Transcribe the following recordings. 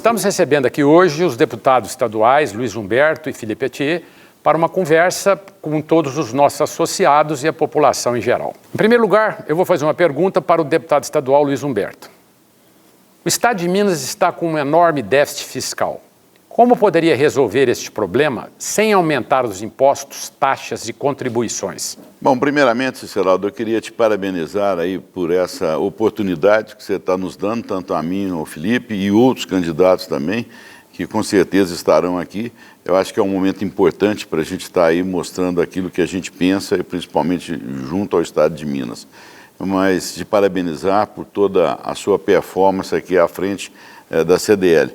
Estamos recebendo aqui hoje os deputados estaduais Luiz Humberto e Philippe Etier para uma conversa com todos os nossos associados e a população em geral. Em primeiro lugar, eu vou fazer uma pergunta para o deputado estadual Luiz Humberto. O Estado de Minas está com um enorme déficit fiscal. Como poderia resolver este problema sem aumentar os impostos, taxas e contribuições? Bom, primeiramente, Geraldo, eu queria te parabenizar aí por essa oportunidade que você está nos dando, tanto a mim, ao Felipe e outros candidatos também, que com certeza estarão aqui. Eu acho que é um momento importante para a gente estar aí mostrando aquilo que a gente pensa, e principalmente junto ao Estado de Minas. Mas te parabenizar por toda a sua performance aqui à frente da CDL.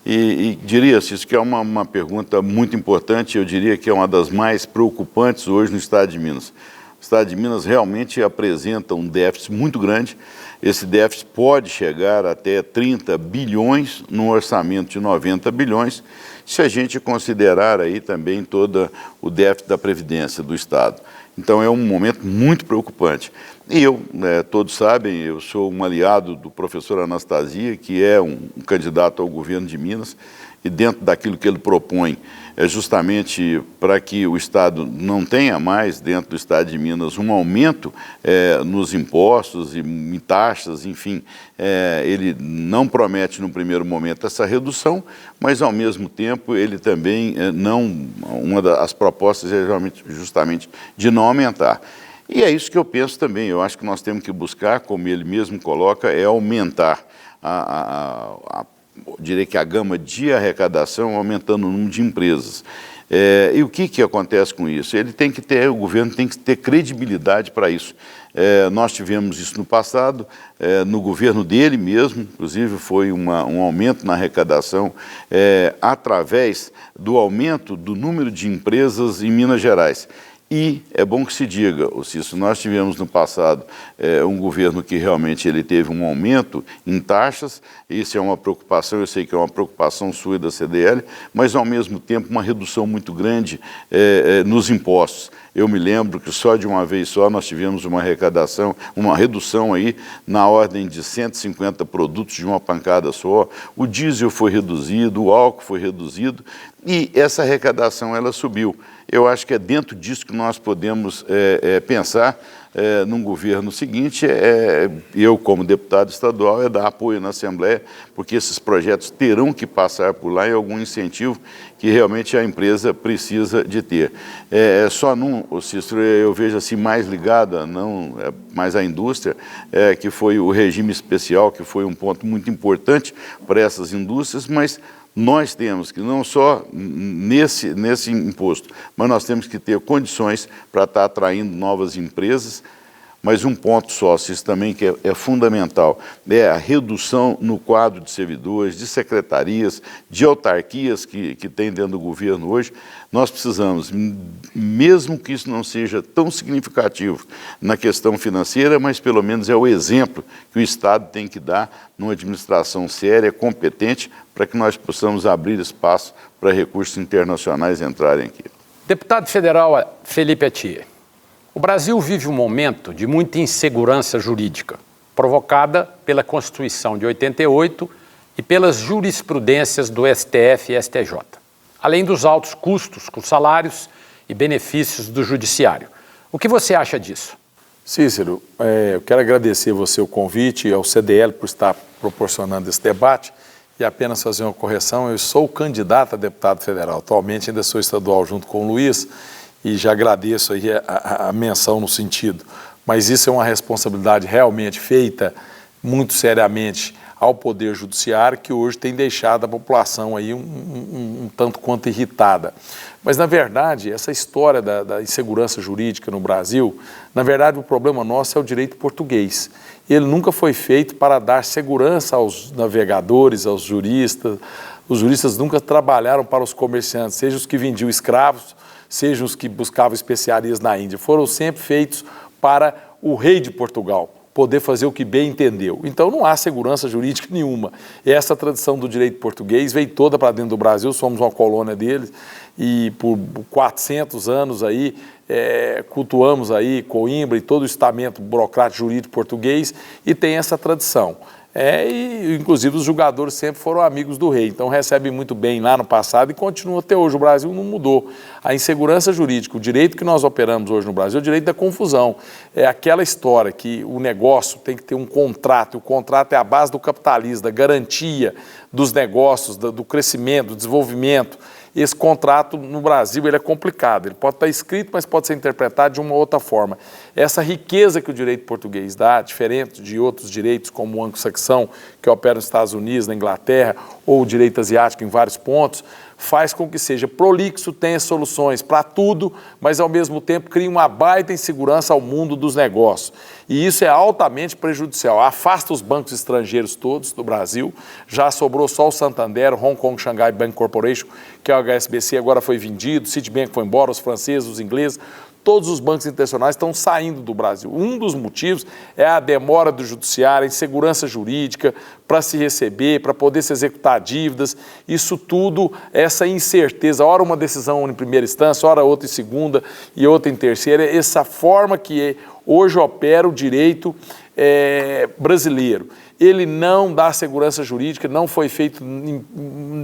E diria, isso que é uma pergunta muito importante, eu diria que é uma das mais preocupantes hoje no Estado de Minas. O Estado de Minas realmente apresenta um déficit muito grande. Esse déficit pode chegar até 30 bilhões num orçamento de 90 bilhões, se a gente considerar aí também todo o déficit da Previdência do Estado. Então é um momento muito preocupante. E eu, todos sabem, eu sou um aliado do professor Anastasia, que é um candidato ao governo de Minas, e dentro daquilo que ele propõe é justamente para que o Estado não tenha mais, dentro do Estado de Minas, um aumento nos impostos e em taxas, enfim, ele não promete no primeiro momento essa redução, mas ao mesmo tempo ele também uma das propostas é justamente de não aumentar. E é isso que eu penso também, eu acho que nós temos que buscar, como ele mesmo coloca, é aumentar diria que a gama de arrecadação, aumentando o número de empresas. E o que acontece com isso? O governo tem que ter credibilidade para isso. Nós tivemos isso no passado, no governo dele mesmo, inclusive foi um aumento na arrecadação através do aumento do número de empresas em Minas Gerais. E é bom que se diga, Cícero, nós tivemos no passado um governo que realmente ele teve um aumento em taxas, isso é uma preocupação, eu sei que é uma preocupação sua e da CDL, mas ao mesmo tempo uma redução muito grande nos impostos. Eu me lembro que só de uma vez só nós tivemos uma redução aí na ordem de 150 produtos de uma pancada só, o diesel foi reduzido, o álcool foi reduzido e essa arrecadação ela subiu. Eu acho que é dentro disso que nós podemos pensar num governo seguinte, eu como deputado estadual, dar apoio na Assembleia, porque esses projetos terão que passar por lá e algum incentivo que realmente a empresa precisa de ter. Só Cícero, eu vejo assim mais ligada, mais à indústria, que foi o regime especial, que foi um ponto muito importante para essas indústrias, mas nós temos que, não só nesse imposto, mas nós temos que ter condições para estar atraindo novas empresas, mas um ponto só, isso também que é fundamental, é a redução no quadro de servidores, de secretarias, de autarquias que tem dentro do governo hoje. Nós precisamos, mesmo que isso não seja tão significativo na questão financeira, mas pelo menos é o exemplo que o Estado tem que dar numa administração séria, competente, para que nós possamos abrir espaço para recursos internacionais entrarem aqui. Deputado federal Philippe Etier, o Brasil vive um momento de muita insegurança jurídica, provocada pela Constituição de 88 e pelas jurisprudências do STF e STJ, além dos altos custos com salários e benefícios do judiciário. O que você acha disso? Cícero, eu quero agradecer você o convite e ao CDL por estar proporcionando esse debate e apenas fazer uma correção, eu sou candidato a deputado federal, atualmente ainda sou estadual junto com o Luiz e já agradeço aí a menção no sentido, mas isso é uma responsabilidade realmente feita muito seriamente ao Poder Judiciário, que hoje tem deixado a população aí um tanto quanto irritada. Mas, na verdade, essa história da insegurança jurídica no Brasil, na verdade, o problema nosso é o direito português. Ele nunca foi feito para dar segurança aos navegadores, aos juristas. Os juristas nunca trabalharam para os comerciantes, seja os que vendiam escravos, seja os que buscavam especiarias na Índia. Foram sempre feitos para o rei de Portugal poder fazer o que bem entendeu. Então não há segurança jurídica nenhuma. Essa tradição do direito português veio toda para dentro do Brasil, somos uma colônia deles e por 400 anos aí cultuamos aí Coimbra e todo o estamento burocrático jurídico português e tem essa tradição. E inclusive os julgadores sempre foram amigos do rei, então recebe muito bem lá no passado e continua até hoje. O Brasil não mudou. A insegurança jurídica, o direito que nós operamos hoje no Brasil é o direito da confusão. É aquela história que o negócio tem que ter um contrato, e o contrato é a base do capitalismo, da garantia dos negócios, do crescimento, do desenvolvimento. Esse contrato no Brasil ele é complicado, ele pode estar escrito, mas pode ser interpretado de uma outra forma. Essa riqueza que o direito português dá, diferente de outros direitos como o anglo-saxão, que opera nos Estados Unidos, na Inglaterra, ou o direito asiático em vários pontos, faz com que seja prolixo, tenha soluções para tudo, mas ao mesmo tempo cria uma baita insegurança ao mundo dos negócios. E isso é altamente prejudicial. Afasta os bancos estrangeiros todos do Brasil, já sobrou só o Santander, o Hong Kong Shanghai Bank Corporation, que é o HSBC, agora foi vendido, o Citibank foi embora, os franceses, os ingleses, todos os bancos internacionais estão saindo do Brasil. Um dos motivos é a demora do judiciário, a insegurança jurídica para se receber, para poder se executar dívidas, isso tudo, essa incerteza, ora uma decisão em primeira instância, ora outra em segunda e outra em terceira, essa forma que hoje opera o direito brasileiro. Ele não dá segurança jurídica, não foi feito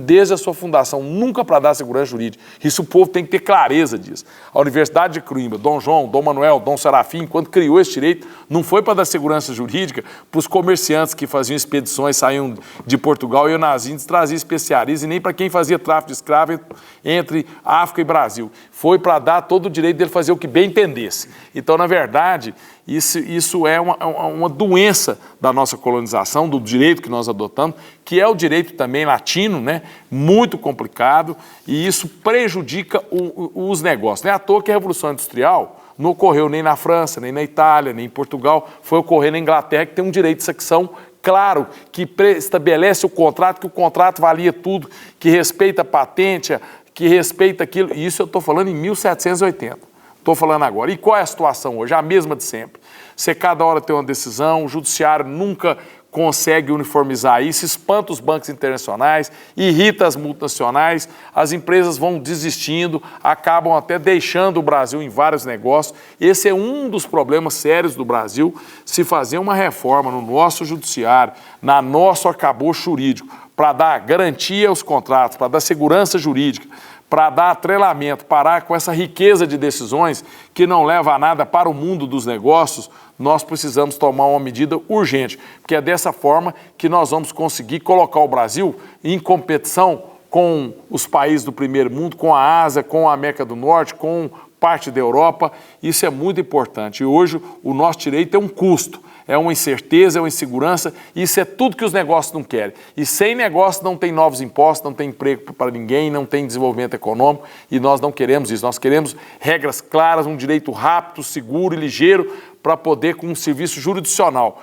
desde a sua fundação, nunca para dar segurança jurídica. Isso o povo tem que ter clareza disso. A Universidade de Coimbra, Dom João, Dom Manuel, Dom Serafim, quando criou esse direito, não foi para dar segurança jurídica para os comerciantes que faziam expedições, saíam de Portugal e iam nas Índias, traziam especialistas, e nem para quem fazia tráfico de escravos entre África e Brasil. Foi para dar todo o direito dele fazer o que bem entendesse. Então, na verdade, isso é uma doença da nossa colonização, do direito que nós adotamos, que é o direito também latino, né? Muito complicado, e isso prejudica os negócios. Não é à toa que a Revolução Industrial não ocorreu nem na França, nem na Itália, nem em Portugal, foi ocorrer na Inglaterra, que tem um direito de secção claro, que estabelece o contrato, que o contrato valia tudo, que respeita a patente, que respeita aquilo, e isso eu estou falando em 1780. Estou falando agora. E qual é a situação hoje? A mesma de sempre. Você cada hora tem uma decisão, o judiciário nunca consegue uniformizar isso, espanta os bancos internacionais, irrita as multinacionais, as empresas vão desistindo, acabam até deixando o Brasil em vários negócios. Esse é um dos problemas sérios do Brasil, se fazer uma reforma no nosso judiciário, na nosso arcabouço jurídico, para dar garantia aos contratos, para dar segurança jurídica, para dar atrelamento, parar com essa riqueza de decisões que não leva a nada para o mundo dos negócios, nós precisamos tomar uma medida urgente, porque é dessa forma que nós vamos conseguir colocar o Brasil em competição com os países do primeiro mundo, com a Ásia, com a América do Norte, com parte da Europa. Isso é muito importante. E hoje o nosso direito é um custo, é uma incerteza, é uma insegurança, isso é tudo que os negócios não querem. E sem negócio não tem novos impostos, não tem emprego para ninguém, não tem desenvolvimento econômico, e nós não queremos isso. Nós queremos regras claras, um direito rápido, seguro e ligeiro para poder, com um serviço jurisdicional,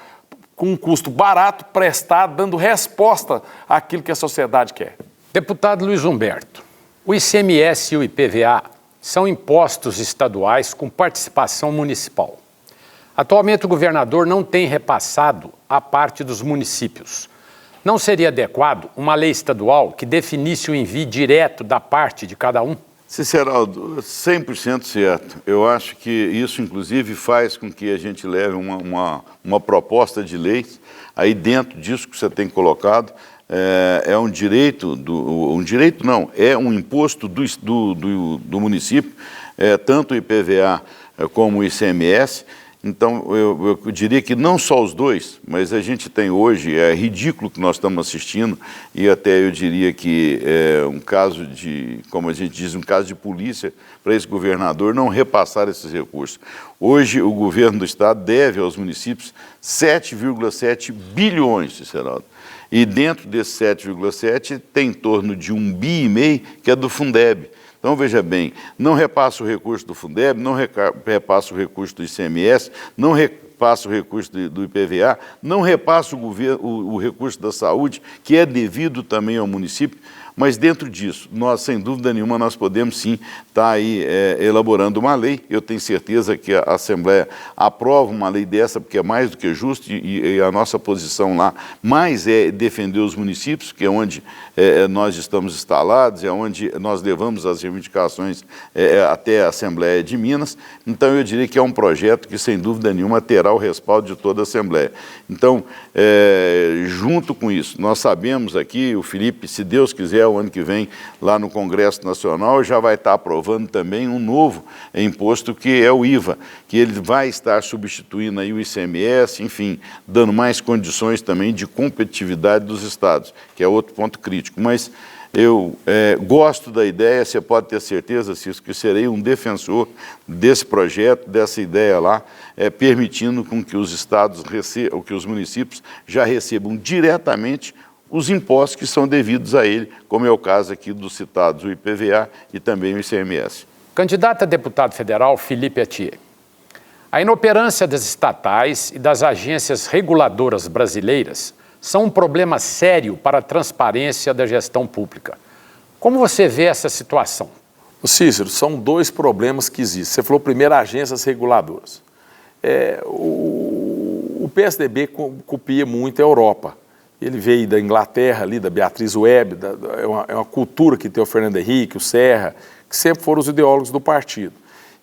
com um custo barato, prestado, dando resposta àquilo que a sociedade quer. Deputado Luiz Humberto, o ICMS e o IPVA são impostos estaduais com participação municipal. Atualmente, o governador não tem repassado a parte dos municípios. Não seria adequado uma lei estadual que definisse o envio direto da parte de cada um? Ciceraldo, 100% certo. Eu acho que isso, inclusive, faz com que a gente leve uma proposta de lei. Aí dentro disso que você tem colocado, é um direito, é um imposto do município, tanto o IPVA como o ICMS. Então, eu diria que não só os dois, mas a gente tem hoje, é ridículo que nós estamos assistindo, e até eu diria que é um caso de, como a gente diz, um caso de polícia para esse governador não repassar esses recursos. Hoje, o governo do estado deve aos municípios 7,7 bilhões, Ciceraldo. E dentro desses 7,7 tem em torno de 1,5 bi que é do Fundeb. Então, veja bem, não repassa o recurso do Fundeb, não repassa o recurso do ICMS, não repassa o recurso do IPVA, não repassa o recurso da saúde, que é devido também ao município. Mas dentro disso, nós, sem dúvida nenhuma, nós podemos sim estar aí elaborando uma lei. Eu tenho certeza que a Assembleia aprova uma lei dessa, porque é mais do que justo, e a nossa posição lá mais é defender os municípios, que é onde nós estamos instalados, é onde nós levamos as reivindicações até a Assembleia de Minas. Então, eu diria que é um projeto que, sem dúvida nenhuma, terá o respaldo de toda a Assembleia. Então, junto com isso, nós sabemos aqui, o Felipe, se Deus quiser, o ano que vem, lá no Congresso Nacional, já vai estar aprovando também um novo imposto, que é o IVA, que ele vai estar substituindo aí o ICMS, enfim, dando mais condições também de competitividade dos estados, que é outro ponto crítico. Mas eu gosto da ideia, você pode ter certeza, Cisco, que serei um defensor desse projeto, dessa ideia lá, permitindo com que os estados recebam, que os municípios já recebam diretamente os impostos que são devidos a ele, como é o caso aqui dos citados, o IPVA e também o ICMS. Candidato a deputado federal, Felipe Atier. A inoperância das estatais e das agências reguladoras brasileiras são um problema sério para a transparência da gestão pública. Como você vê essa situação? Cícero, são dois problemas que existem. Você falou primeiro agências reguladoras. O PSDB copia muito a Europa. Ele veio da Inglaterra, ali, da Beatriz Webb, é uma cultura que tem o Fernando Henrique, o Serra, que sempre foram os ideólogos do partido.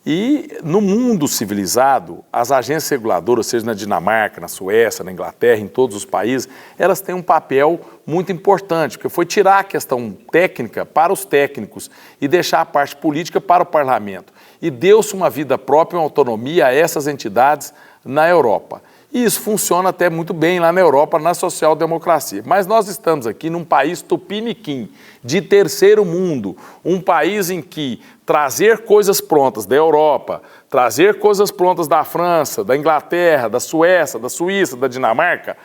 E no mundo civilizado, as agências reguladoras, seja na Dinamarca, na Suécia, na Inglaterra, em todos os países, elas têm um papel muito importante, porque foi tirar a questão técnica para os técnicos e deixar a parte política para o parlamento. E deu-se uma vida própria, uma autonomia a essas entidades na Europa. E isso funciona até muito bem lá na Europa, na social-democracia. Mas nós estamos aqui num país tupiniquim, de terceiro mundo, um país em que trazer coisas prontas da Europa, trazer coisas prontas da França, da Inglaterra, da Suécia, da Suíça, da Dinamarca,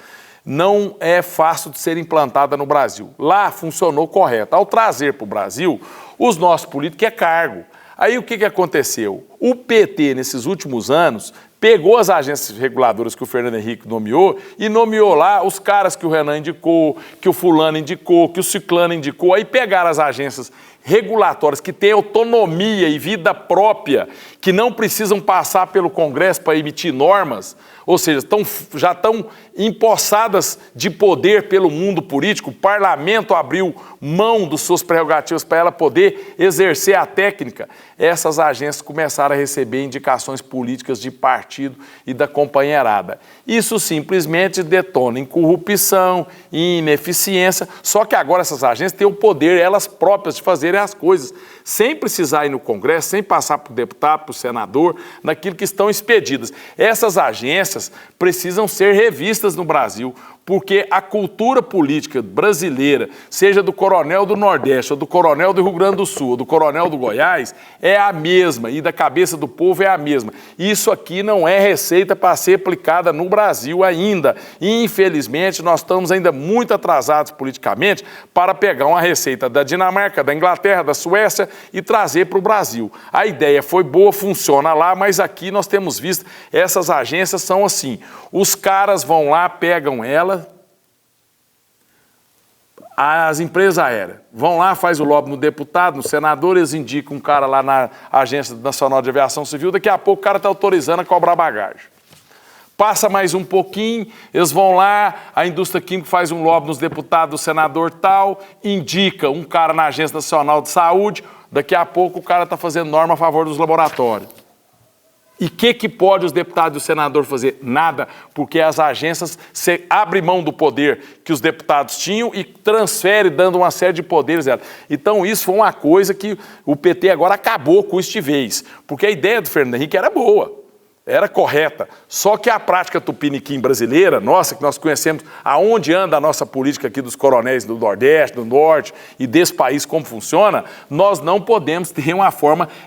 não é fácil de ser implantada no Brasil. Lá funcionou correto. Ao trazer para o Brasil, os nossos políticos é cargo. Aí o que aconteceu? O PT, nesses últimos anos, pegou as agências reguladoras que o Fernando Henrique nomeou e nomeou lá os caras que o Renan indicou, que o fulano indicou, que o ciclano indicou. Aí pegaram as agências regulatórias que têm autonomia e vida própria, que não precisam passar pelo Congresso para emitir normas, ou seja, já estão empossadas de poder pelo mundo político. O parlamento abriu mão das suas prerrogativas para ela poder exercer a técnica. Essas agências começaram a receber indicações políticas de partido e da companheirada. Isso simplesmente detona em corrupção, em ineficiência, só que agora essas agências têm o poder, elas próprias, de fazerem as coisas, sem precisar ir no Congresso, sem passar para o deputado, para o senador, naquilo que estão expedidas. Essas agências precisam ser revistas no Brasil, porque a cultura política brasileira, seja do coronel do Nordeste, ou do coronel do Rio Grande do Sul, ou do coronel do Goiás, é a mesma, e da cabeça do povo é a mesma. Isso aqui não é receita para ser aplicada no Brasil ainda. E, infelizmente, nós estamos ainda muito atrasados politicamente para pegar uma receita da Dinamarca, da Inglaterra, da Suécia e trazer para o Brasil. A ideia foi boa, funciona lá, mas aqui nós temos visto, essas agências são assim, os caras vão lá, pegam ela, as empresas aéreas vão lá, faz o lobby no deputado, no senador, eles indicam um cara lá na Agência Nacional de Aviação Civil, daqui a pouco o cara está autorizando a cobrar bagagem. Passa mais um pouquinho, eles vão lá, a indústria química faz um lobby nos deputados, o senador tal, indica um cara na Agência Nacional de Saúde, daqui a pouco o cara está fazendo norma a favor dos laboratórios. E o que pode os deputados e o senador fazer? Nada, porque as agências abrem mão do poder que os deputados tinham e transferem, dando uma série de poderes. Então isso foi uma coisa que o PT agora acabou com isso de vez, porque a ideia do Fernando Henrique era boa. Era correta, só que a prática tupiniquim brasileira, nossa, que nós conhecemos aonde anda a nossa política aqui dos coronéis do Nordeste, do Norte e desse país, como funciona, nós não podemos ter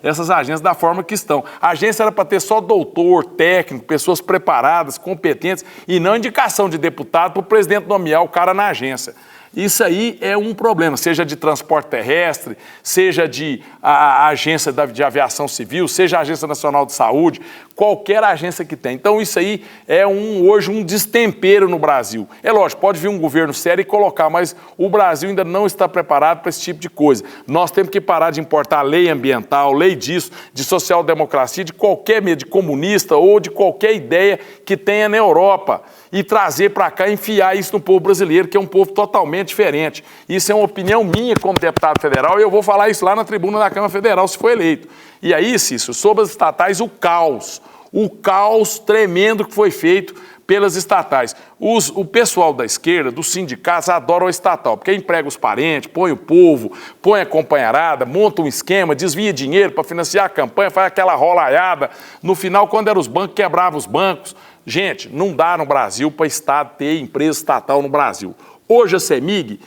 essas agências da forma que estão. A agência era para ter só doutor, técnico, pessoas preparadas, competentes e não indicação de deputado para o presidente nomear o cara na agência. Isso aí é um problema, seja de transporte terrestre, seja de a agência de aviação civil, seja a Agência Nacional de Saúde, qualquer agência que tem. Então isso aí é hoje um destempero no Brasil. É lógico, pode vir um governo sério e colocar, mas o Brasil ainda não está preparado para esse tipo de coisa. Nós temos que parar de importar lei ambiental, lei disso, de social-democracia, de qualquer meio, de comunista ou de qualquer ideia que tenha na Europa e trazer para cá, enfiar isso no povo brasileiro, que é um povo totalmente diferente. Isso é uma opinião minha como deputado federal e eu vou falar isso lá na tribuna da Câmara Federal se for eleito. E aí, Cícero, sobre as estatais, o caos tremendo que foi feito pelas estatais. O pessoal da esquerda, dos sindicatos, adoram a estatal, porque emprega os parentes, põe o povo, põe a companheirada, monta um esquema, desvia dinheiro para financiar a campanha, faz aquela rolaiada. No final, quando eram os bancos, quebrava os bancos. Gente, não dá no Brasil para o Estado ter empresa estatal no Brasil. Hoje a CEMIG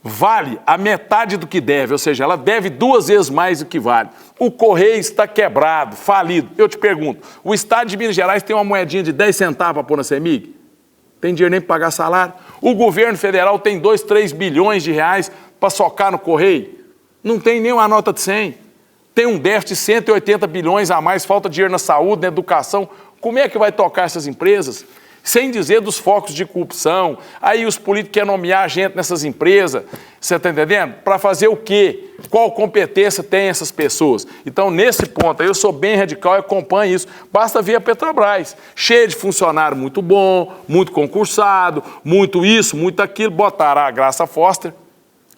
vale a metade do que deve, ou seja, ela deve 2 vezes mais do que vale. O Correio está quebrado, falido. Eu te pergunto, o Estado de Minas Gerais tem uma moedinha de 10 centavos para pôr na CEMIG? Tem dinheiro nem para pagar salário? O governo federal tem 2, 3 bilhões de reais para socar no Correio? Não tem nem uma nota de 100. Tem um déficit de 180 bilhões a mais, falta dinheiro na saúde, na educação. Como é que vai tocar essas empresas? Sem dizer dos focos de corrupção. Aí os políticos querem nomear gente nessas empresas, você está entendendo? Para fazer o quê? Qual competência tem essas pessoas? Então, nesse ponto, eu sou bem radical e acompanho isso. Basta ver a Petrobras, cheia de funcionário muito bom, muito concursado, muito isso, muito aquilo. Botaram a Graça Foster,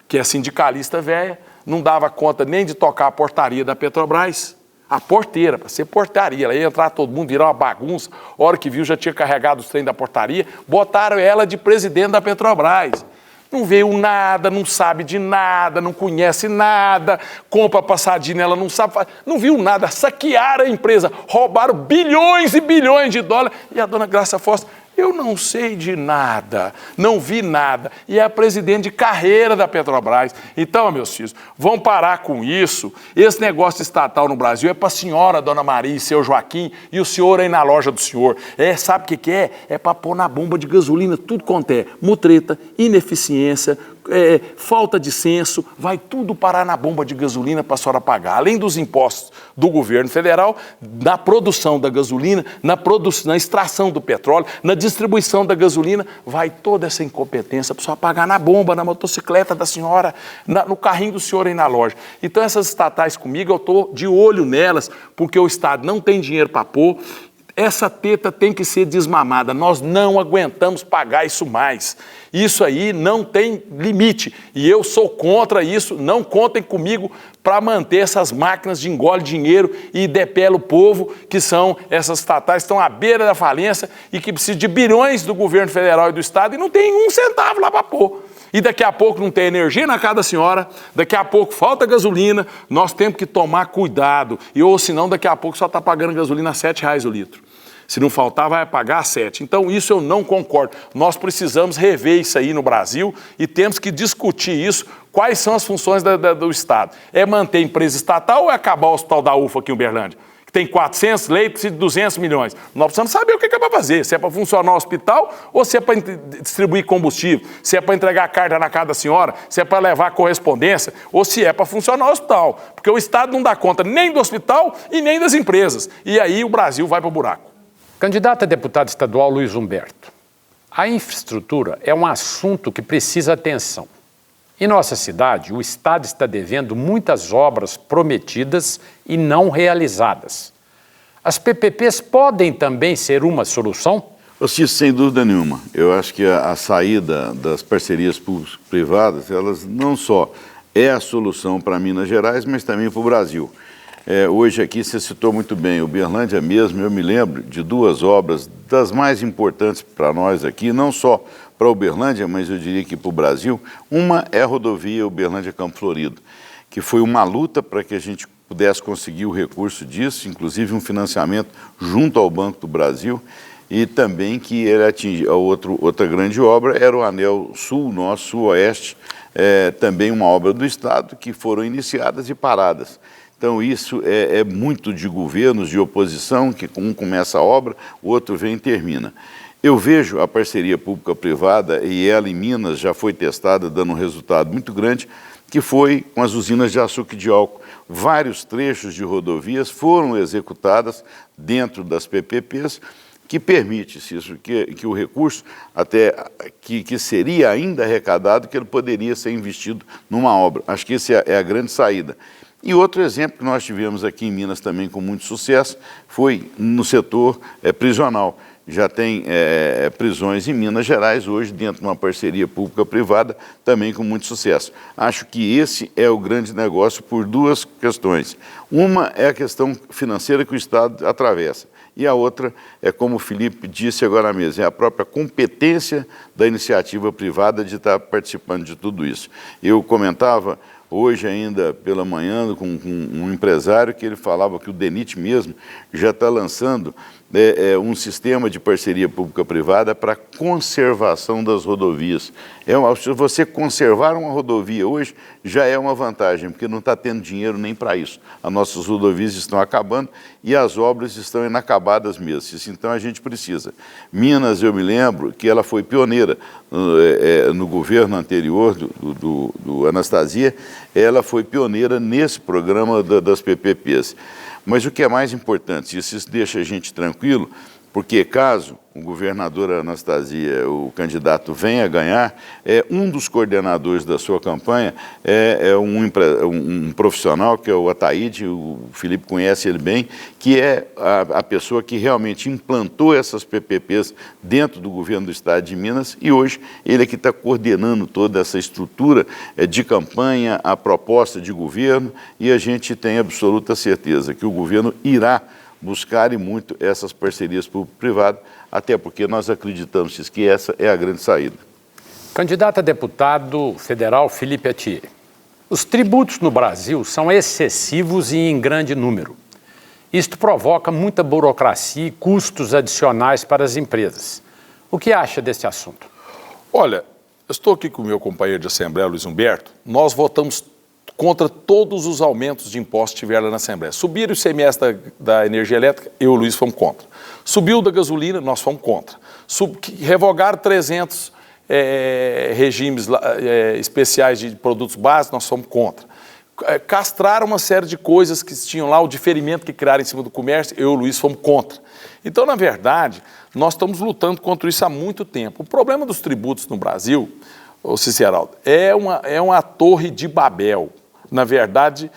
que é sindicalista velha, não dava conta nem de tocar a portaria da Petrobras. A porteira, para ser portaria, ela ia entrar todo mundo, virar uma bagunça, a hora que viu já tinha carregado os trem da portaria, botaram ela de presidente da Petrobras. Não veio nada, não sabe de nada, não conhece nada, compra passadinha, ela não sabe, não viu nada, saquearam a empresa, roubaram bilhões e bilhões de dólares, e a dona Graça Foster, eu não sei de nada, não vi nada, e é a presidente de carreira da Petrobras. Então, meus filhos, vão parar com isso. Esse negócio estatal no Brasil é para a senhora, dona Maria e seu Joaquim, e o senhor aí na loja do senhor. Sabe o que é? É para pôr na bomba de gasolina, tudo quanto é mutreta, ineficiência, falta de senso, vai tudo parar na bomba de gasolina para a senhora pagar. Além dos impostos do governo federal, na produção da gasolina, na extração do petróleo, na distribuição da gasolina, vai toda essa incompetência para a senhora pagar na bomba, na motocicleta da senhora, no carrinho do senhor aí na loja. Então essas estatais comigo, eu estou de olho nelas, porque o Estado não tem dinheiro para pôr. Essa teta tem que ser desmamada, nós não aguentamos pagar isso mais. Isso aí não tem limite e eu sou contra isso, não contem comigo para manter essas máquinas de engole dinheiro e depela o povo, que são essas estatais, estão à beira da falência e que precisam de bilhões do governo federal e do Estado e não tem 1 centavo lá para pôr. E daqui a pouco não tem energia na casa da senhora, daqui a pouco falta gasolina, nós temos que tomar cuidado, ou senão daqui a pouco só está pagando gasolina a R$7 o litro. Se não faltar, vai pagar 7. Então, isso eu não concordo. Nós precisamos rever isso aí no Brasil e temos que discutir isso. Quais são as funções do Estado? É manter empresa estatal ou é acabar o Hospital da UFA aqui em Uberlândia? Que tem 400 leitos e 200 milhões. Nós precisamos saber o que é para fazer. Se é para funcionar o hospital ou se é para distribuir combustível, se é para entregar carta na casa da senhora, se é para levar correspondência ou se é para funcionar o hospital. Porque o Estado não dá conta nem do hospital e nem das empresas. E aí o Brasil vai para o buraco. Candidato a deputado estadual Luiz Humberto, a infraestrutura é um assunto que precisa atenção. Em nossa cidade, o Estado está devendo muitas obras prometidas e não realizadas. As PPPs podem também ser uma solução? Sem dúvida nenhuma. Eu acho que a saída das parcerias público-privadas, elas não só é a solução para Minas Gerais, mas também para o Brasil. Hoje aqui você citou muito bem, Uberlândia mesmo, eu me lembro de 2 obras das mais importantes para nós aqui, não só para Uberlândia, mas eu diria que para o Brasil. Uma é a rodovia Uberlândia-Campo Florido, que foi uma luta para que a gente pudesse conseguir o recurso disso, inclusive um financiamento junto ao Banco do Brasil, e também que ele atingiu outra grande obra, era o Anel Sul, nosso Sul-Oeste, também uma obra do Estado, que foram iniciadas e paradas. Então isso é muito de governos, de oposição, que um começa a obra, o outro vem e termina. Eu vejo a parceria pública-privada, e ela em Minas já foi testada, dando um resultado muito grande, que foi com as usinas de açúcar e de álcool. Vários trechos de rodovias foram executadas dentro das PPPs, que permite-se isso, que o recurso até que seria ainda arrecadado, que ele poderia ser investido numa obra. Acho que essa é a grande saída. E outro exemplo que nós tivemos aqui em Minas também com muito sucesso foi no setor prisional. Já tem prisões em Minas Gerais hoje dentro de uma parceria pública-privada também com muito sucesso. Acho que esse é o grande negócio por duas questões. Uma é a questão financeira que o Estado atravessa. E a outra é, como o Felipe disse agora mesmo, é a própria competência da iniciativa privada de estar participando de tudo isso. Eu comentava hoje ainda pela manhã com um empresário que ele falava que o DENIT mesmo já está lançando um sistema de parceria pública-privada para conservação das rodovias. Se você conservar uma rodovia hoje, já é uma vantagem, porque não está tendo dinheiro nem para isso. As nossas rodovias estão acabando e as obras estão inacabadas mesmo. Então a gente precisa. Minas, eu me lembro que ela foi pioneira no governo anterior do Anastasia, ela foi pioneira nesse programa das PPPs. Mas o que é mais importante, isso deixa a gente tranquilo, porque caso o governador Anastasia, o candidato, venha a ganhar, um dos coordenadores da sua campanha é um profissional, que é o Ataíde, o Felipe conhece ele bem, que é a pessoa que realmente implantou essas PPPs dentro do governo do Estado de Minas, e hoje ele é que está coordenando toda essa estrutura de campanha, a proposta de governo, e a gente tem absoluta certeza que o governo irá buscar e muito essas parcerias público-privadas, até porque nós acreditamos que essa é a grande saída. Candidato a deputado federal Felipe Atier. Os tributos no Brasil são excessivos e em grande número. Isto provoca muita burocracia e custos adicionais para as empresas. O que acha desse assunto? Olha, eu estou aqui com o meu companheiro de Assembleia, Luiz Humberto. Nós votamos contra todos os aumentos de impostos que tiveram lá na Assembleia. Subiram o ICMS da energia elétrica, eu e o Luiz fomos contra. Subiu da gasolina, nós fomos contra. Revogaram 300 regimes especiais de produtos básicos, nós fomos contra. Castraram uma série de coisas que tinham lá, o diferimento que criaram em cima do comércio, eu e o Luiz fomos contra. Então, na verdade, nós estamos lutando contra isso há muito tempo. O problema dos tributos no Brasil, ô Ciceraldo, é uma torre de Babel. Na verdade,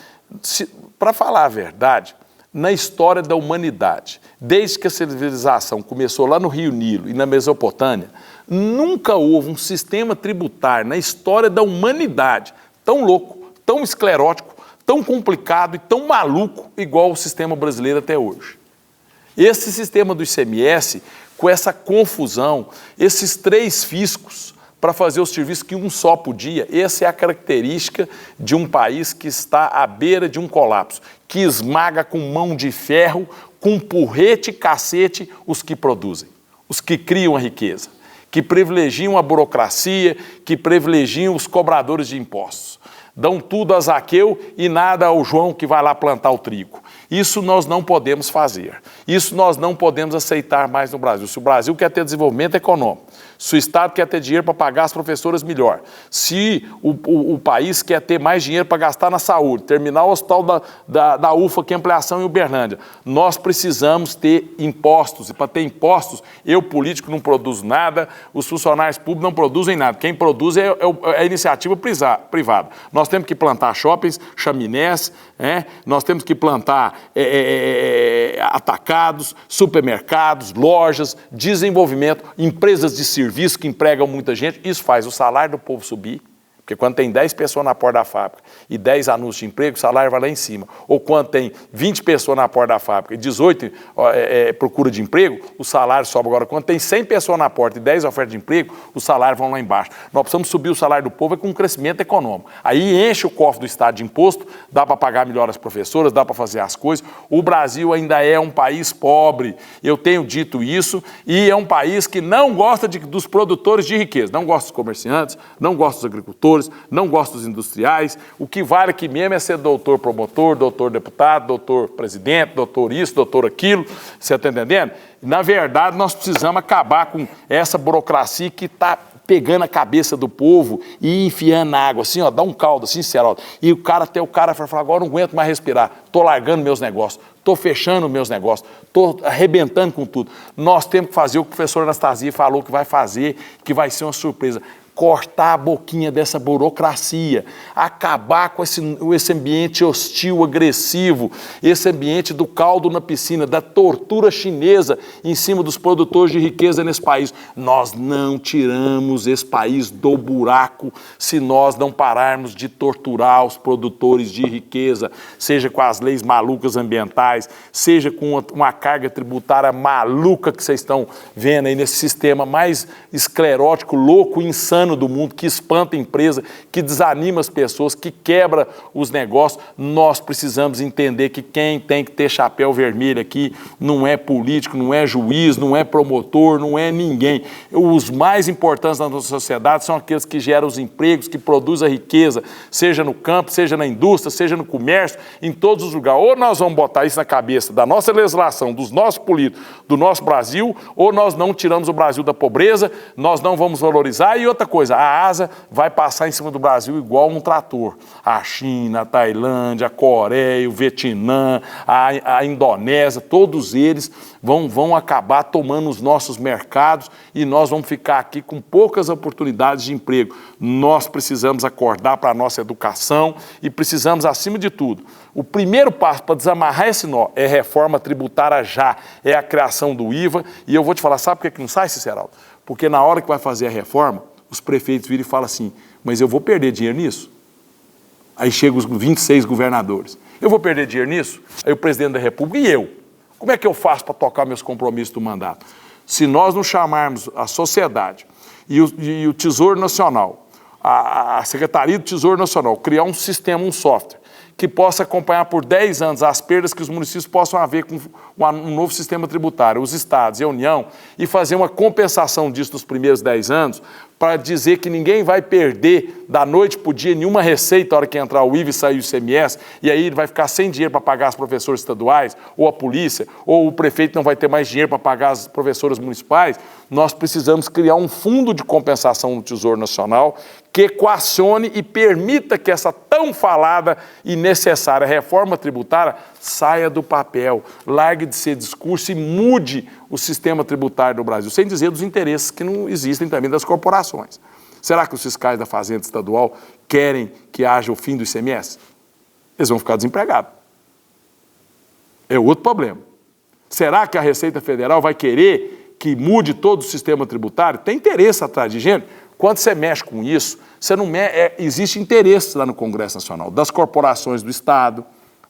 para falar a verdade, na história da humanidade, desde que a civilização começou lá no Rio Nilo e na Mesopotâmia, nunca houve um sistema tributário na história da humanidade tão louco, tão esclerótico, tão complicado e tão maluco igual o sistema brasileiro até hoje. Esse sistema do ICMS, com essa confusão, esses 3 fiscos, para fazer os serviços que um só podia, essa é a característica de um país que está à beira de um colapso, que esmaga com mão de ferro, com porrete e cacete os que produzem, os que criam a riqueza, que privilegiam a burocracia, que privilegiam os cobradores de impostos. Dão tudo a Zaqueu e nada ao João que vai lá plantar o trigo. Isso nós não podemos fazer. Isso nós não podemos aceitar mais no Brasil. Se o Brasil quer ter desenvolvimento econômico, se o Estado quer ter dinheiro para pagar as professoras melhor, se o país quer ter mais dinheiro para gastar na saúde, terminar o hospital da UFA, que é ampliação em Uberlândia, nós precisamos ter impostos. E para ter impostos, eu, político, não produzo nada, os funcionários públicos não produzem nada. Quem produz é a iniciativa privada. Nós temos que plantar shoppings, chaminés, nós temos que plantar atacados, supermercados, lojas, desenvolvimento, empresas de serviço que empregam muita gente. Isso faz o salário do povo subir, porque quando tem 10 pessoas na porta da fábrica e 10 anúncios de emprego, o salário vai lá em cima. Ou quando tem 20 pessoas na porta da fábrica e 18 procura de emprego, o salário sobe. Agora, quando tem 100 pessoas na porta e 10 ofertas de emprego, os salários vão lá embaixo. Nós precisamos subir o salário do povo com um crescimento econômico. Aí enche o cofre do Estado de imposto, dá para pagar melhor as professoras, dá para fazer as coisas. O Brasil ainda é um país pobre, eu tenho dito isso, e é um país que não gosta dos produtores de riqueza, não gosta dos comerciantes, não gosta dos agricultores, promotores, não gosto dos industriais. O que vale aqui mesmo é ser doutor promotor, doutor deputado, doutor presidente, doutor isso, doutor aquilo. Você está entendendo? Na verdade, nós precisamos acabar com essa burocracia que está pegando a cabeça do povo e enfiando na água, assim, ó, dá um caldo, assim, Geraldo. E até o cara vai falar, agora não aguento mais respirar, estou largando meus negócios, estou fechando meus negócios, estou arrebentando com tudo. Nós temos que fazer o que o professor Anastasia falou que vai fazer, que vai ser uma surpresa. Cortar a boquinha dessa burocracia, acabar com esse ambiente hostil, agressivo, esse ambiente do caldo na piscina, da tortura chinesa em cima dos produtores de riqueza nesse país. Nós não tiramos esse país do buraco se nós não pararmos de torturar os produtores de riqueza, seja com as leis malucas ambientais, seja com uma carga tributária maluca que vocês estão vendo aí nesse sistema mais esclerótico, louco, insano do mundo, que espanta a empresa, que desanima as pessoas, que quebra os negócios. Nós precisamos entender que quem tem que ter chapéu vermelho aqui não é político, não é juiz, não é promotor, não é ninguém. Os mais importantes da nossa sociedade são aqueles que geram os empregos, que produzem a riqueza, seja no campo, seja na indústria, seja no comércio, em todos os lugares. Ou nós vamos botar isso na cabeça da nossa legislação, dos nossos políticos, do nosso Brasil, ou nós não tiramos o Brasil da pobreza, nós não vamos valorizar. E outra coisa, a Ásia vai passar em cima do Brasil igual um trator. A China, a Tailândia, a Coreia, o Vietnã, a Indonésia, todos eles vão acabar tomando os nossos mercados e nós vamos ficar aqui com poucas oportunidades de emprego. Nós precisamos acordar para a nossa educação e precisamos, acima de tudo, o primeiro passo para desamarrar esse nó é reforma tributária já, é a criação do IVA. E eu vou te falar, sabe por que não sai, Ciceraldo? Porque na hora que vai fazer a reforma, os prefeitos viram e falam assim, mas eu vou perder dinheiro nisso? Aí chegam os 26 governadores. Eu vou perder dinheiro nisso? Aí o presidente da República e eu? Como é que eu faço para tocar meus compromissos do mandato? Se nós não chamarmos a sociedade e o Tesouro Nacional, a Secretaria do Tesouro Nacional, criar um sistema, um software, que possa acompanhar por 10 anos as perdas que os municípios possam haver com um novo sistema tributário, os estados e a União, e fazer uma compensação disso nos primeiros 10 anos, para dizer que ninguém vai perder da noite para o dia nenhuma receita na hora que entrar o IVA e sair o ICMS, e aí ele vai ficar sem dinheiro para pagar os professores estaduais, ou a polícia, ou o prefeito não vai ter mais dinheiro para pagar as professoras municipais. Nós precisamos criar um fundo de compensação no Tesouro Nacional que equacione e permita que essa tão falada e necessária reforma tributária saia do papel, largue de ser discurso e mude o sistema tributário do Brasil, sem dizer dos interesses que não existem também das corporações. Será que os fiscais da Fazenda Estadual querem que haja o fim do ICMS? Eles vão ficar desempregados. É outro problema. Será que a Receita Federal vai querer que mude todo o sistema tributário? Tem interesse atrás de gente. Quando você mexe com isso, existe interesse lá no Congresso Nacional, das corporações do Estado,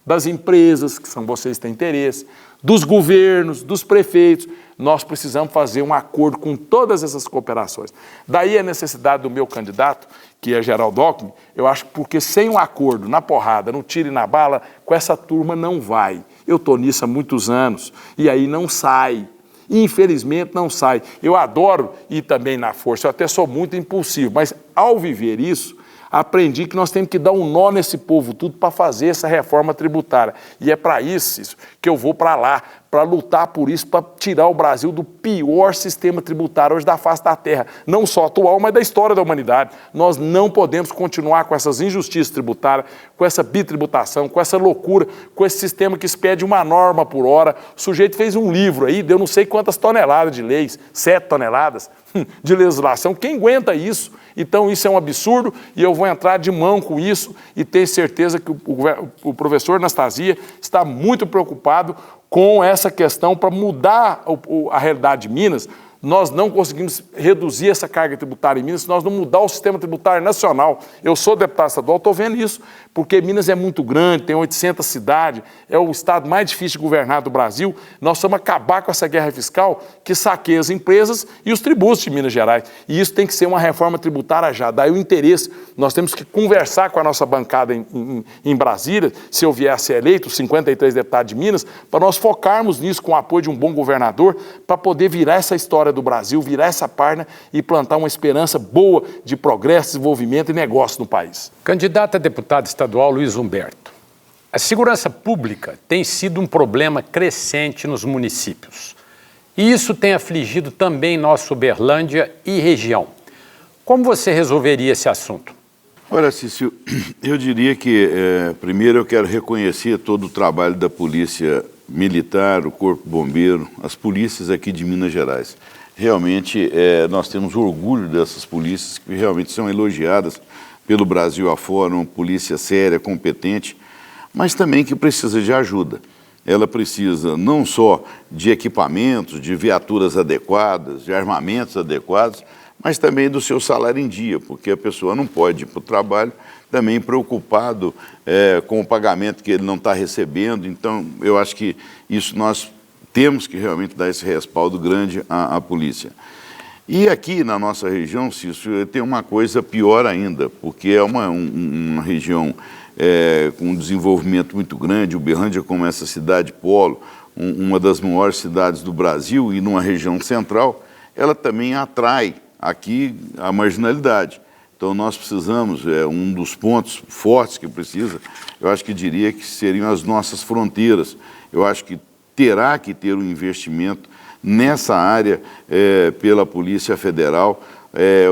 das empresas, que são vocês que têm interesse, dos governos, dos prefeitos. Nós precisamos fazer um acordo com todas essas cooperações. Daí a necessidade do meu candidato, que é Geraldo Alckmin, eu acho que porque sem um acordo, na porrada, no tiro e na bala, com essa turma não vai. Eu estou nisso há muitos anos e aí não sai. Infelizmente não sai. Eu adoro ir também na força, eu até sou muito impulsivo, mas ao viver isso, aprendi que nós temos que dar um nó nesse povo tudo para fazer essa reforma tributária. E é para isso que eu vou para lá, para lutar por isso, para tirar o Brasil do pior sistema tributário hoje da face da terra. Não só atual, mas da história da humanidade. Nós não podemos continuar com essas injustiças tributárias, com essa bitributação, com essa loucura, com esse sistema que expede uma norma por hora. O sujeito fez um livro aí, deu não sei quantas toneladas de leis, 7 toneladas de legislação. Quem aguenta isso? Então isso é um absurdo e eu vou entrar de mão com isso e tenho certeza que o professor Anastasia está muito preocupado com essa questão para mudar a realidade de Minas. Nós não conseguimos reduzir essa carga tributária em Minas se nós não mudar o sistema tributário nacional. Eu sou deputado estadual, estou vendo isso, porque Minas é muito grande, tem 800 cidades, é o estado mais difícil de governar do Brasil. Nós vamos acabar com essa guerra fiscal que saqueia as empresas e os tributos de Minas Gerais. E isso tem que ser uma reforma tributária já. Daí o interesse, nós temos que conversar com a nossa bancada em Brasília, se eu vier a ser eleito, os 53 deputados de Minas, para nós focarmos nisso com o apoio de um bom governador, para poder virar essa história história do Brasil, virar essa página e plantar uma esperança boa de progresso, desenvolvimento e negócio no país. Candidato a deputado estadual Luiz Humberto, a segurança pública tem sido um problema crescente nos municípios. E isso tem afligido também nossa Uberlândia e região. Como você resolveria esse assunto? Olha, Cício, eu diria que, primeiro, eu quero reconhecer todo o trabalho da Polícia Militar, o Corpo Bombeiro, as polícias aqui de Minas Gerais. Realmente, nós temos orgulho dessas polícias, que realmente são elogiadas pelo Brasil afora, uma polícia séria, competente, mas também que precisa de ajuda. Ela precisa não só de equipamentos, de viaturas adequadas, de armamentos adequados, mas também do seu salário em dia, porque a pessoa não pode ir para o trabalho também preocupado com o pagamento que ele não está recebendo. Então, eu acho que isso nós temos que realmente dar esse respaldo grande à polícia. E aqui na nossa região, Cício, tem uma coisa pior ainda, porque é uma região com um desenvolvimento muito grande. Uberlândia, como essa cidade polo, uma das maiores cidades do Brasil e numa região central, ela também atrai aqui a marginalidade. Então nós precisamos, um dos pontos fortes que precisa, eu acho que diria que seriam as nossas fronteiras. Eu acho que terá que ter um investimento nessa área pela Polícia Federal,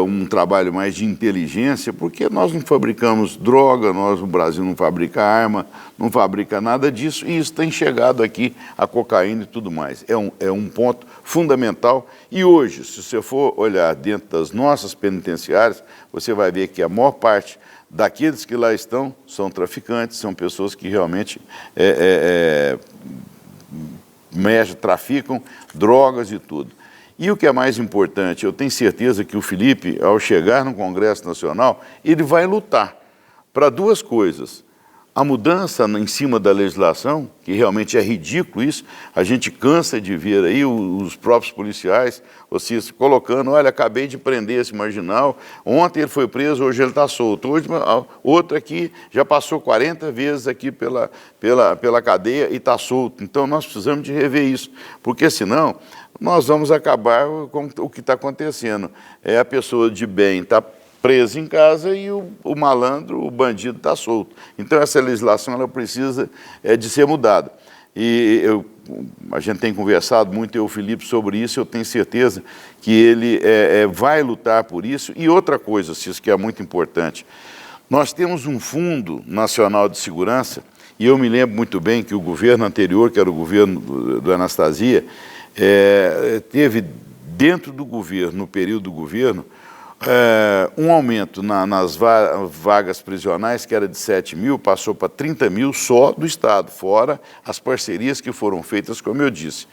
um trabalho mais de inteligência, porque nós não fabricamos droga, o Brasil não fabrica arma, não fabrica nada disso, e isso tem chegado aqui, a cocaína e tudo mais. É um ponto fundamental, e hoje, se você for olhar dentro das nossas penitenciárias, você vai ver que a maior parte daqueles que lá estão são traficantes, são pessoas que realmente traficam drogas e tudo. E o que é mais importante, eu tenho certeza que o Felipe, ao chegar no Congresso Nacional, ele vai lutar para duas coisas. A mudança em cima da legislação, que realmente é ridículo isso, a gente cansa de ver aí os próprios policiais, vocês colocando, olha, acabei de prender esse marginal, ontem ele foi preso, hoje ele está solto, hoje outro aqui já passou 40 vezes aqui pela cadeia e está solto. Então nós precisamos de rever isso, porque senão nós vamos acabar com o que está acontecendo. A pessoa de bem está preso em casa e o malandro, o bandido está solto. Então essa legislação ela precisa de ser mudada. E a gente tem conversado muito, eu e o Felipe, sobre isso, eu tenho certeza que ele vai lutar por isso. E outra coisa, Cis, que é muito importante, nós temos um Fundo Nacional de Segurança, e eu me lembro muito bem que o governo anterior, que era o governo do Anastasia, teve dentro do governo, no período do governo, um aumento nas vagas prisionais, que era de 7 mil, passou para 30 mil só do Estado, fora as parcerias que foram feitas, como eu disse.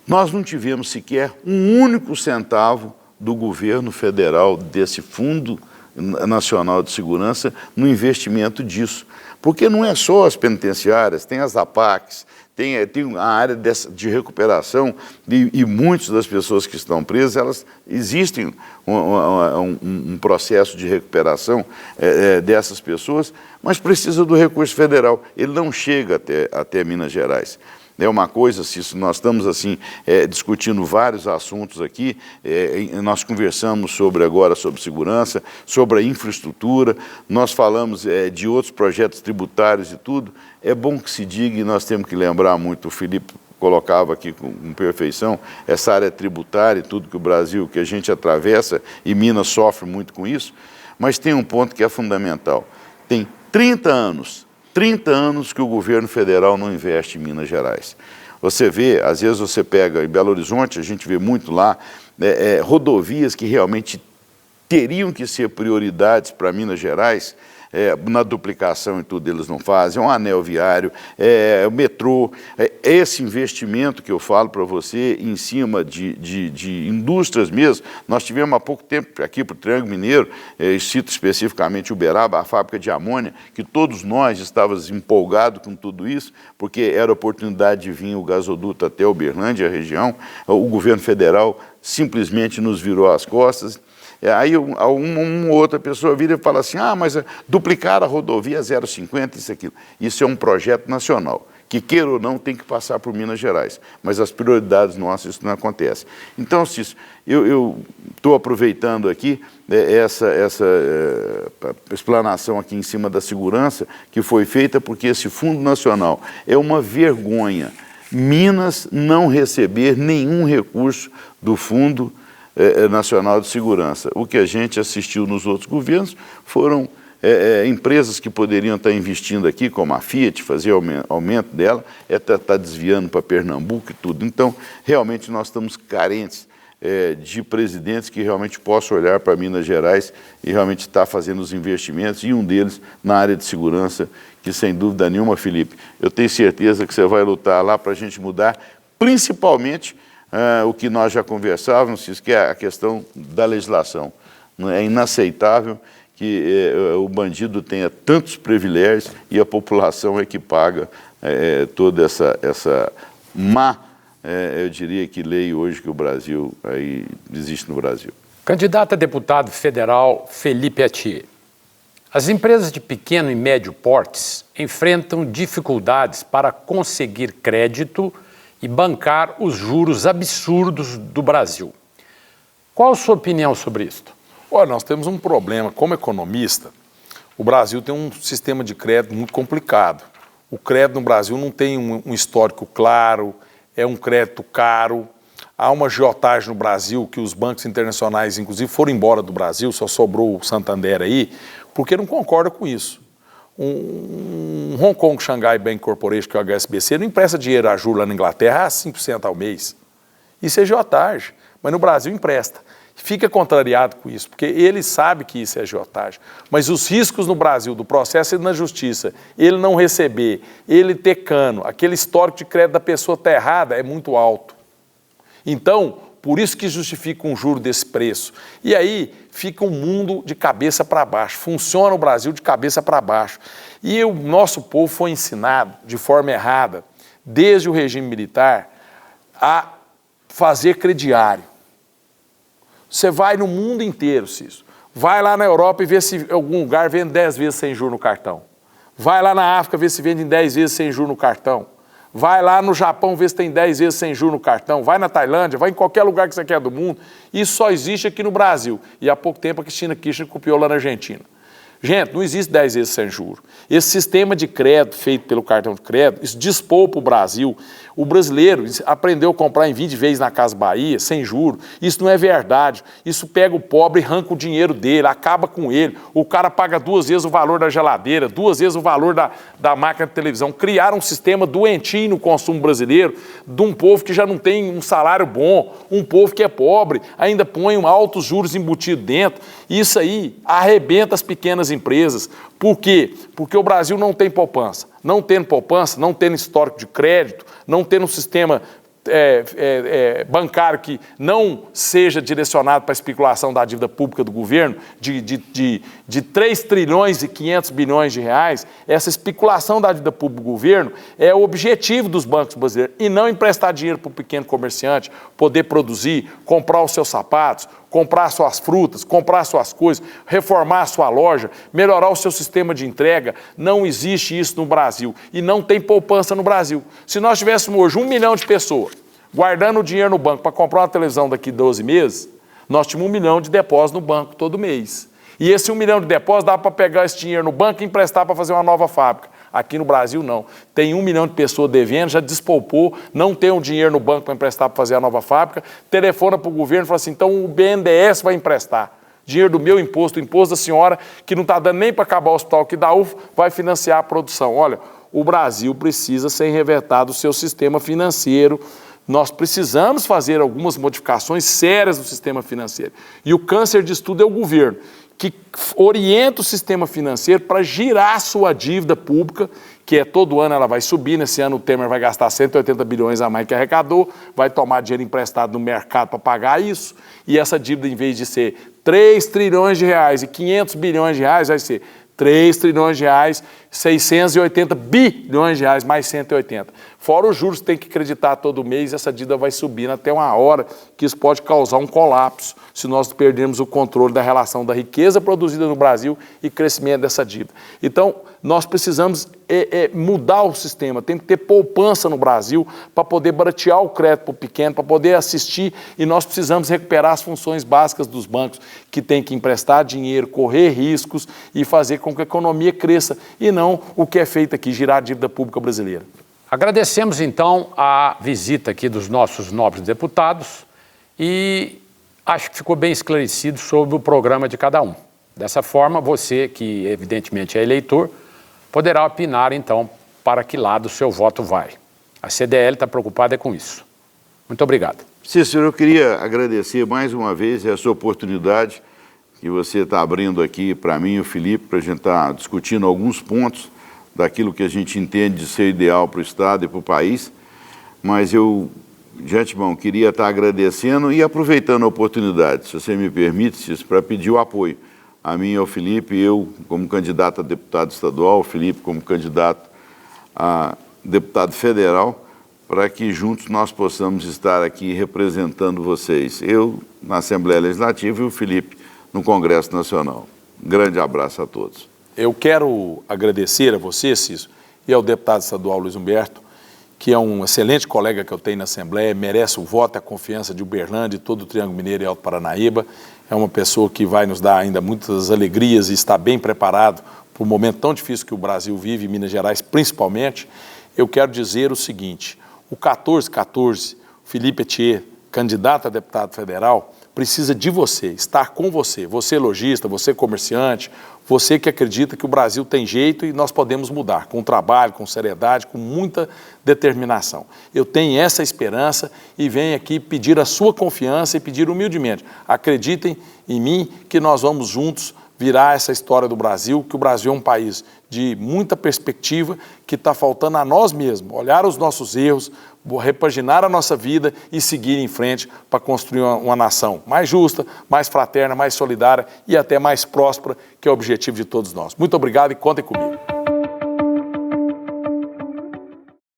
Nós não tivemos sequer um único centavo do governo federal, desse Fundo Nacional de Segurança, no investimento disso. Porque não é só as penitenciárias, tem as APACs, tem a área de recuperação, e muitas das pessoas que estão presas, elas existem um processo de recuperação dessas pessoas, mas precisa do recurso federal. Ele não chega até Minas Gerais. É uma coisa, se nós estamos assim discutindo vários assuntos aqui, nós conversamos agora sobre segurança, sobre a infraestrutura, nós falamos de outros projetos tributários e tudo. É bom que se diga, e nós temos que lembrar muito, o Felipe colocava aqui com perfeição, essa área tributária e tudo que o Brasil, que a gente atravessa, e Minas sofre muito com isso, mas tem um ponto que é fundamental. Tem 30 anos que o governo federal não investe em Minas Gerais. Você vê, às vezes você pega em Belo Horizonte, a gente vê muito lá, rodovias que realmente teriam que ser prioridades para Minas Gerais, na duplicação e tudo eles não fazem, um anel viário, o metrô, esse investimento que eu falo para você em cima de indústrias mesmo. Nós tivemos há pouco tempo aqui para o Triângulo Mineiro, cito especificamente Uberaba, a fábrica de amônia, que todos nós estávamos empolgados com tudo isso, porque era a oportunidade de vir o gasoduto até Uberlândia, a região. O governo federal simplesmente nos virou as costas. Aí uma outra pessoa vira e fala assim, mas duplicar a rodovia 050, isso e aquilo. Isso é um projeto nacional, que queira ou não tem que passar por Minas Gerais, mas as prioridades nossas isso não acontece. Então, Cícero, eu estou aproveitando aqui essa explanação aqui em cima da segurança que foi feita, porque esse Fundo Nacional é uma vergonha. Minas não receber nenhum recurso do Fundo Nacional de Segurança. O que a gente assistiu nos outros governos foram empresas que poderiam estar investindo aqui, como a Fiat, fazer aumento dela, está desviando para Pernambuco e tudo. Então, realmente nós estamos carentes de presidentes que realmente possam olhar para Minas Gerais e realmente estar fazendo os investimentos, e um deles na área de segurança, que sem dúvida nenhuma, Felipe, eu tenho certeza que você vai lutar lá para a gente mudar, principalmente o que nós já conversávamos, que é a questão da legislação. É inaceitável que o bandido tenha tantos privilégios e a população é que paga toda essa má, eu diria que lei hoje que o Brasil, aí existe no Brasil. Candidato a deputado federal Felipe Atier. As empresas de pequeno e médio portes enfrentam dificuldades para conseguir crédito e bancar os juros absurdos do Brasil. Qual a sua opinião sobre isso? Olha, nós temos um problema. Como economista, o Brasil tem um sistema de crédito muito complicado. O crédito no Brasil não tem um histórico claro, é um crédito caro. Há uma agiotagem no Brasil que os bancos internacionais, inclusive, foram embora do Brasil, só sobrou o Santander aí, porque não concorda com isso. Um Hong Kong Shanghai Bank Corporation, que é o HSBC, não empresta dinheiro a juros lá na Inglaterra a 5% ao mês. Isso é agiotagem, mas no Brasil empresta. Fica contrariado com isso, porque ele sabe que isso é agiotagem. Mas os riscos no Brasil, do processo na justiça, ele não receber, ele ter cano, aquele histórico de crédito da pessoa está errada, é muito alto. Então, por isso que justifica um juro desse preço. E aí fica um mundo de cabeça para baixo, funciona o Brasil de cabeça para baixo. E o nosso povo foi ensinado de forma errada, desde o regime militar, a fazer crediário. Você vai no mundo inteiro, Cícero. Vai lá na Europa e vê se algum lugar vende 10 vezes sem juros no cartão. Vai lá na África ver se vende em 10 vezes sem juros no cartão. Vai lá no Japão ver se tem 10 vezes sem juros no cartão. Vai na Tailândia, vai em qualquer lugar que você quer do mundo. Isso só existe aqui no Brasil. E há pouco tempo a Cristina Kirchner copiou lá na Argentina. Gente, não existe 10 vezes sem juros. Esse sistema de crédito feito pelo cartão de crédito, isso despoupa o Brasil. O brasileiro aprendeu a comprar em 20 vezes na Casa Bahia, sem juros. Isso não é verdade. Isso pega o pobre e arranca o dinheiro dele, acaba com ele. O cara paga 2 vezes o valor da geladeira, 2 vezes o valor da máquina de televisão. Criaram um sistema doentio no consumo brasileiro, de um povo que já não tem um salário bom, um povo que é pobre, ainda põe altos juros embutidos dentro. Isso aí arrebenta as pequenas empresas. Por quê? Porque o Brasil não tem poupança. Não tendo poupança, não tendo histórico de crédito, não tendo um sistema bancário que não seja direcionado para a especulação da dívida pública do governo, de 3 trilhões e 500 bilhões de reais, essa especulação da dívida pública do governo é o objetivo dos bancos brasileiros, e não emprestar dinheiro para o pequeno comerciante poder produzir, comprar os seus sapatos, comprar suas frutas, comprar suas coisas, reformar a sua loja, melhorar o seu sistema de entrega. Não existe isso no Brasil e não tem poupança no Brasil. Se nós tivéssemos hoje 1 milhão de pessoas guardando o dinheiro no banco para comprar uma televisão daqui a 12 meses, nós tínhamos 1 milhão de depósitos no banco todo mês. E esse 1 milhão de depósitos dá para pegar esse dinheiro no banco e emprestar para fazer uma nova fábrica. Aqui no Brasil, não. Tem 1 milhão de pessoas devendo, já despoupou, não tem um dinheiro no banco para emprestar para fazer a nova fábrica, telefona para o governo e fala assim, então o BNDES vai emprestar. Dinheiro do meu imposto, o imposto da senhora, que não está dando nem para acabar o hospital aqui da UFA, vai financiar a produção. Olha, o Brasil precisa ser revertado o seu sistema financeiro. Nós precisamos fazer algumas modificações sérias no sistema financeiro. E o câncer disso tudo é o governo, que orienta o sistema financeiro para girar a sua dívida pública, que todo ano ela vai subir. Nesse ano o Temer vai gastar 180 bilhões a mais que arrecadou, vai tomar dinheiro emprestado no mercado para pagar isso, e essa dívida, em vez de ser 3 trilhões de reais e 500 bilhões de reais, vai ser 3 trilhões de reais, 680 bilhões de reais, mais 180. Fora os juros que tem que acreditar todo mês, essa dívida vai subindo até uma hora que isso pode causar um colapso se nós perdermos o controle da relação da riqueza produzida no Brasil e crescimento dessa dívida. Então, nós precisamos mudar o sistema, tem que ter poupança no Brasil para poder baratear o crédito para o pequeno, para poder assistir, e nós precisamos recuperar as funções básicas dos bancos, que tem que emprestar dinheiro, correr riscos e fazer com que a economia cresça, e não o que é feito aqui, girar a dívida pública brasileira. Agradecemos, então, a visita aqui dos nossos nobres deputados e acho que ficou bem esclarecido sobre o programa de cada um. Dessa forma, você, que evidentemente é eleitor, poderá opinar, então, para que lado o seu voto vai. A CDL está preocupada com isso. Muito obrigado. Cícero, eu queria agradecer mais uma vez essa oportunidade que você está abrindo aqui para mim e o Felipe, para a gente estar discutindo alguns pontos daquilo que a gente entende de ser ideal para o Estado e para o país, mas eu, de antemão, queria estar agradecendo e aproveitando a oportunidade, se você me permite, Cícero, para pedir o apoio a mim e ao Felipe, eu como candidato a deputado estadual, o Felipe como candidato a deputado federal, para que juntos nós possamos estar aqui representando vocês, eu na Assembleia Legislativa e o Felipe no Congresso Nacional. Um grande abraço a todos. Eu quero agradecer a você, Cícero, e ao deputado estadual Luiz Humberto, que é um excelente colega que eu tenho na Assembleia, merece o voto e a confiança de Uberlândia e todo o Triângulo Mineiro e Alto Paranaíba. É uma pessoa que vai nos dar ainda muitas alegrias e está bem preparado para o momento tão difícil que o Brasil vive, Minas Gerais principalmente. Eu quero dizer o seguinte, o 1414, Felipe Etier, candidato a deputado federal, precisa de você, estar com você, você lojista, você comerciante, você que acredita que o Brasil tem jeito e nós podemos mudar, com trabalho, com seriedade, com muita determinação. Eu tenho essa esperança e venho aqui pedir a sua confiança e pedir humildemente, acreditem em mim que nós vamos juntos virar essa história do Brasil, que o Brasil é um país de muita perspectiva, que está faltando a nós mesmos, olhar os nossos erros, repaginar a nossa vida e seguir em frente para construir uma nação mais justa, mais fraterna, mais solidária e até mais próspera, que é o objetivo de todos nós. Muito obrigado e contem comigo.